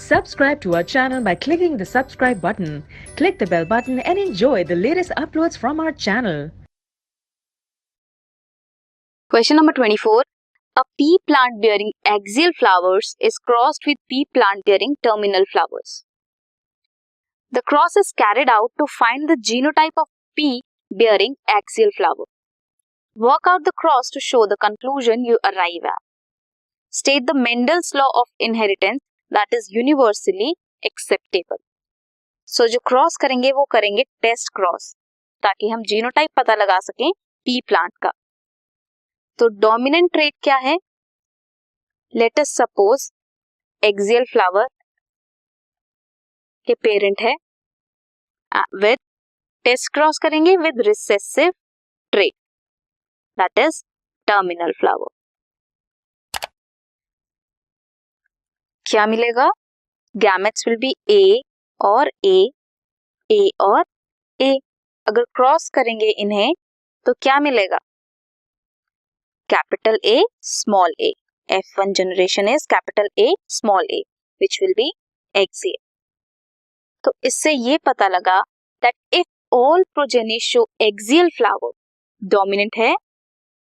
Subscribe to our channel by clicking the subscribe button. Click the bell button and enjoy the latest uploads from our channel. Question number 24. A pea plant bearing axial flowers is crossed with pea plant bearing terminal flowers. The cross is carried out to find the genotype of pea bearing axial flower. Work out the cross to show the conclusion you arrive at. State the Mendel's law of inheritance that is universally acceptable. So जो cross करेंगे वो करेंगे test cross, ताकि हम genotype पता लगा सकें P plant का. तो डोमिनेंट ट्रेट क्या है? Let us suppose axial flower के पेरेंट है विद टेस्ट क्रॉस करेंगे with recessive trait that is terminal flower. क्या मिलेगा? गैमेट्स विल बी ए और ए और ए. अगर क्रॉस करेंगे इन्हें तो क्या मिलेगा? Capital A small A. F1 generation is capital A small A which will be axial. तो इससे ये पता लगा that if all progeny show axial flower, dominant है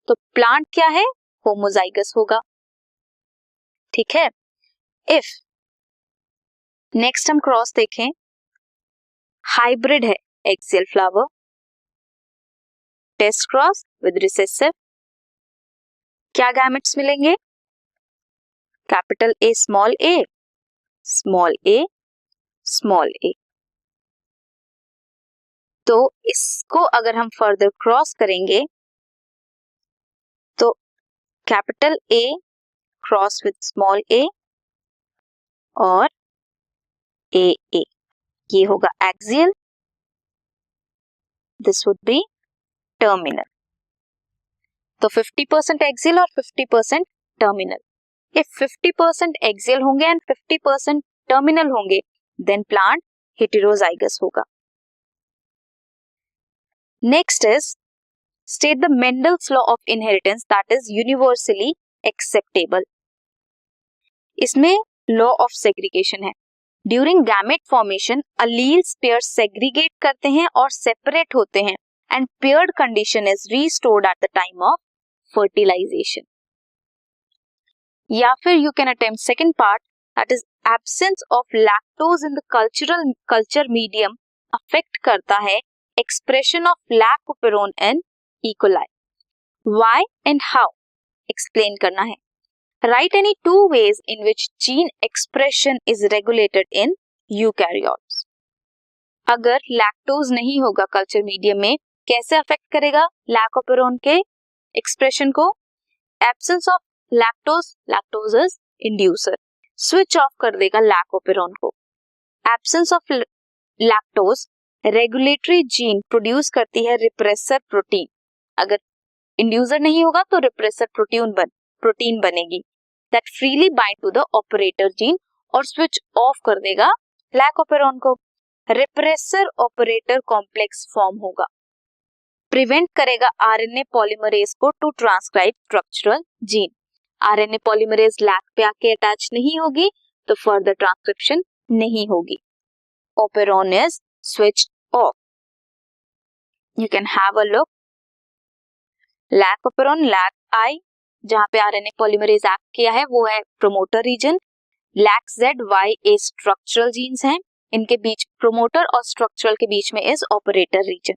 तो प्लांट क्या है? होमोजाइगस होगा. ठीक है. इफ नेक्स्ट हम क्रॉस देखें, हाइब्रिड है axial flower, test cross with recessive, क्या गैमेट्स मिलेंगे? Capital A small A small A small A. तो इसको अगर हम फर्दर क्रॉस करेंगे तो capital A cross with small A और ए ये होगा axial, this would be terminal. तो 50% एक्सियल और 50% टर्मिनल. इफ 50% एक्सियल होंगे एंड 50% टर्मिनल होंगे देन प्लांट हेटेरोजाइगस होगा. Next is state the Mendel's law of inheritance that is universally acceptable. इसमें law of segregation है. During gamete formation alleles pair segregate करते हैं और सेपरेट होते हैं and paired condition is restored eight the time of fertilization. या फिर you can attempt second part that is absence of lactose in the culture medium affect करता है expression of lac operon in E coli. Why and how explain करना है. Right any two ways in which gene expression is regulated in eukaryotes. अगर lactose नहीं होगा culture medium में, कैसे affect करेगा लैकोपेरोन के एक्सप्रेशन को? Absence of lactose is inducer, switch off कर देगा लैकोपेरोन को. Absence of lactose regulatory gene produce करती है रिप्रेसर प्रोटीन. अगर इंड्यूसर नहीं होगा तो रिप्रेसर प्रोटीन बनेगी that freely bind to the operator gene और स्विच ऑफ कर देगा लैकोपेरोन को. रिप्रेसर ऑपरेटर कॉम्प्लेक्स फॉर्म होगा, प्रिवेंट करेगा आरएनए पॉलीमरेज को to transcribe structural gene. RNA polymerase lac पे आके अटैच नहीं होगी तो फर्दर ट्रांसक्रिप्शन नहीं होगी. Operon is switched off. You can have a look. Lac operon lac I जहां पे आरएनए पॉलीमरेज एक्ट किया है वो है promoter region. Lac Z Y A structural genes हैं, इनके बीच प्रोमोटर और स्ट्रक्चरल के बीच में is operator region.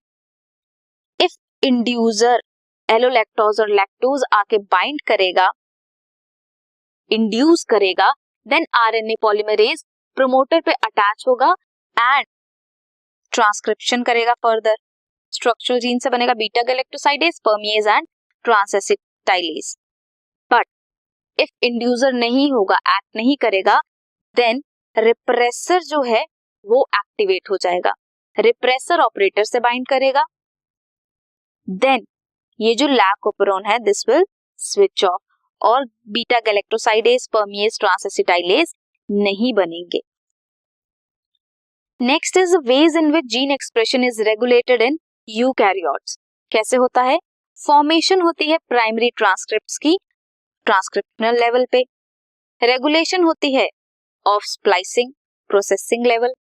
If inducer allolactose और लैक्टोज आके बाइंड करेगा, इंड्यूस करेगा, देन आरएनए पॉलीमरेज प्रोमोटर पे अटैच होगा एंड ट्रांसक्रिप्शन करेगा फर्दर. स्ट्रक्चरल जीन से बनेगा beta galactosidase, परमिएज and transacetylase. But if inducer नहीं होगा, एक्ट नहीं करेगा, देन रिप्रेसर जो है वो एक्टिवेट हो जाएगा. रिप्रेसर ऑपरेटर से बाइंड करेगा, देन ये जो लैकोपेरोन है दिस विल स्विच ऑफ और बीटा गैलेक्टोसाइडेज, परमिएज, ट्रांसएसिटाइलेज नहीं बनेंगे. Next is veg in which gene expression is regulated in eukaryotes. कैसे होता है? फॉर्मेशन होती है प्राइमरी ट्रांसक्रिप्ट्स की ट्रांसक्रिप्शनल लेवल पे, रेगुलेशन होती है of splicing processing level.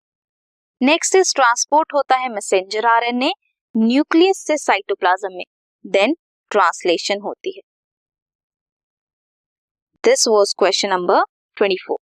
Next is transport होता है मैसेंजर आरएनए न्यूक्लियस से साइटोप्लाज्म में, देन ट्रांसलेशन होती है। This was question number 24।